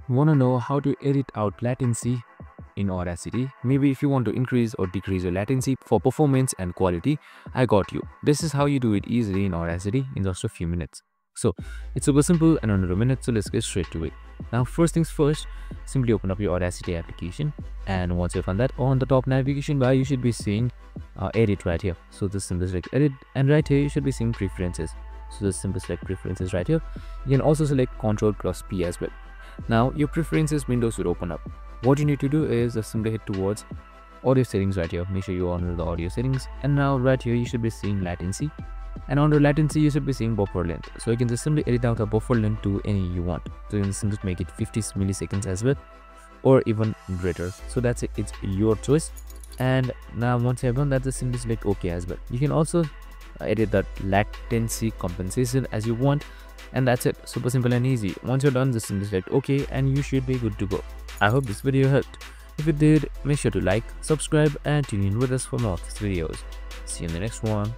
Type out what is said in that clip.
Want to know how to edit out latency in Audacity? Maybe if you want to increase or decrease your latency for performance and quality, I got you. This is how you do it easily in Audacity in just a few minutes. So it's super simple and under a minute, so let's get straight to it. Now first things first, simply open up your Audacity application, and once you've done that, on the top navigation bar you should be seeing edit right here. So just simply select edit, and right here you should be seeing preferences. So just simply select preferences right here. You can also select Ctrl+P as well. Now your preferences window should open up. What you need to do is just simply head towards audio settings right here. Make sure you honor the audio settings, and now right here you should be seeing latency, and under latency you should be seeing buffer length. So you can just simply edit out a buffer length to any you want. So you can simply make it 50 milliseconds as well, or even greater. So that's it, it's your choice. And now once you have done that, just simply select OK as well. You can also edit that latency compensation as you want, and that's it. Super simple and easy. Once you're done, just simply select OK and you should be good to go. I hope this video helped. If it did, make sure to like, subscribe and tune in with us for more of these videos. See you in the next one.